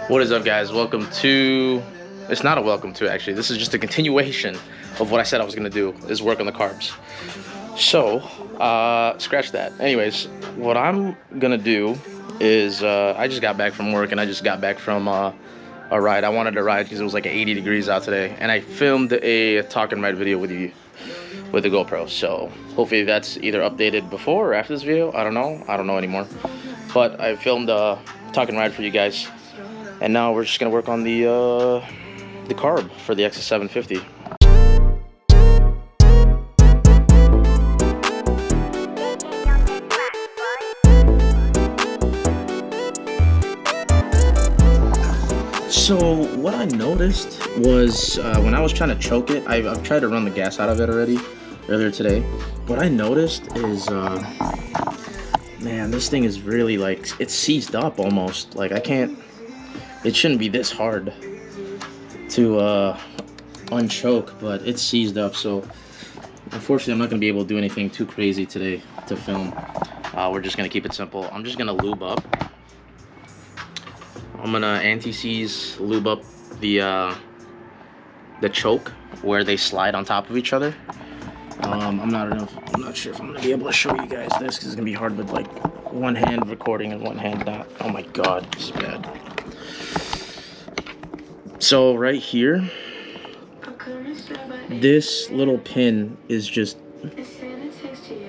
What is up, guys? Welcome to, it's not a welcome to actually, this is just a continuation of what I said I was gonna do, is work on the carbs. So scratch that. Anyways, what I'm gonna do is I just got back from work, and I just got back from a ride. I wanted to ride because it was like 80 degrees out today, and I filmed a talk and ride video with you with the GoPro. So hopefully that's either updated before or after this video. I don't know anymore, but I filmed a talk and ride for you guys. And now we're just gonna work on the carb for the XS750. So what I noticed was when I was trying to choke it, I've tried to run the gas out of it already earlier today. What I noticed is, man, this thing is really like, it's seized up almost. Like I can't. It shouldn't be this hard to unchoke, but it's seized up. So unfortunately, I'm not gonna be able to do anything too crazy today to film. We're just gonna keep it simple. I'm just gonna lube up. I'm gonna anti-seize lube up the choke where they slide on top of each other. I'm not sure if I'm gonna be able to show you guys this because it's gonna be hard with like one hand recording and one hand not. Oh my god, this is bad. So right here, this little pin is just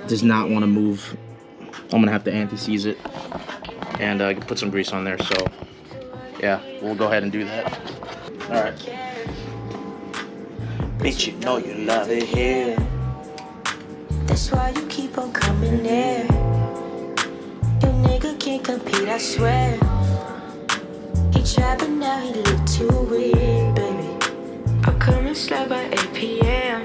does not want to move. I'm gonna have to anti-seize it and put some grease on there. So yeah, we'll go ahead and do that. All right. Bitch, you know you love it here. That's why you keep on coming there. Your nigga can't compete, I swear. He tried, but now he look too weird, baby. I'll come and slide by 8 p.m.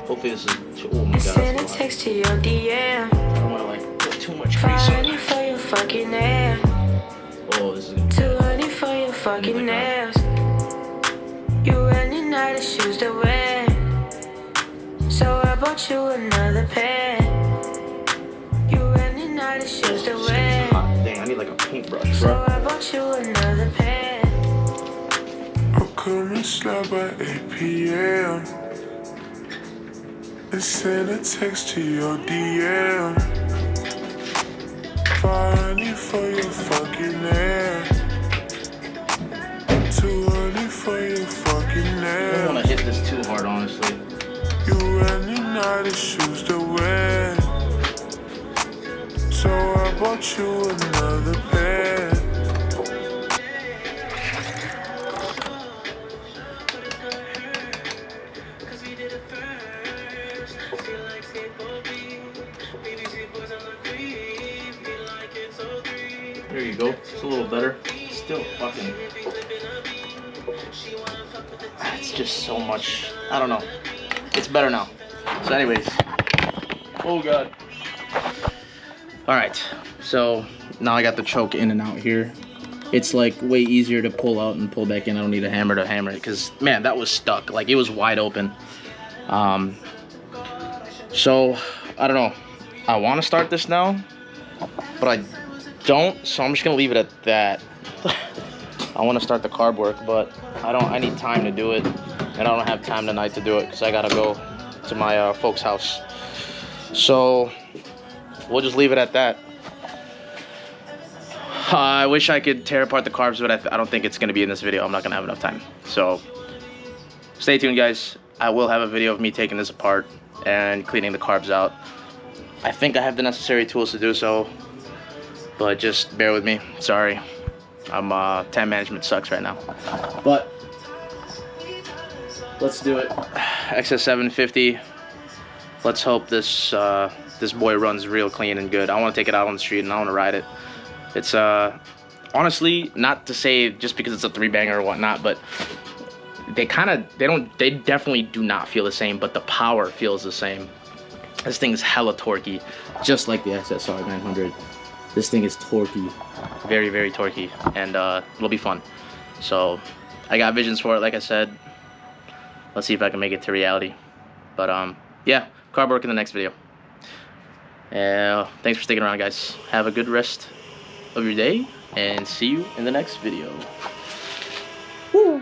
Hopefully this is too, oh my god. Send a text to your DM. I don't want to like put too much grease on it. For your fucking ass. Oh, this is gonna be too early for your fucking nails. You running out of shoes to wear, so I bought you another pair. You running out of shoes to wear. Dang, I need like a paintbrush, so bro. I bought you another pair. I'll come and slide by 8 p.m. and send a text to your DM. Finally for your fucking ass. Too early for your fucking ass. I don't want to hit this too hard, honestly. You running out of shoes to wear, so I bought you another pair. There you go. It's a little better. Still fucking. It's just so much. I don't know. It's better now. So, anyways. Oh god. Alright. So, now I got the choke in and out here. It's like way easier to pull out and pull back in. I don't need a hammer to hammer it because, man, that was stuck. Like, it was wide open. So, I don't know. I want to start this now, but I don't, so I'm just gonna leave it at that. I want to start the carb work, but I need time to do it, and I don't have time tonight to do it because I gotta go to my folks' house. So we'll just leave it at that. I wish I could tear apart the carbs, but I don't think it's gonna be in this video. I'm not gonna have enough time. So stay tuned, guys. I will have a video of me taking this apart and cleaning the carbs out. I think I have the necessary tools to do so, but just bear with me. Sorry. Time management sucks right now. But let's do it. XS750. Let's hope this this boy runs real clean and good. I want to take it out on the street and I want to ride it. It's honestly, not to say just because it's a 3-banger or whatnot, but they definitely do not feel the same, but the power feels the same. This thing is hella torquey, just like the XSR 900. This thing is torquey, very, very torquey, and it'll be fun. So I got visions for it, like I said. Let's see if I can make it to reality. But yeah, carb work in the next video. Thanks for sticking around, guys. Have a good rest of your day, and see you in the next video. Woo!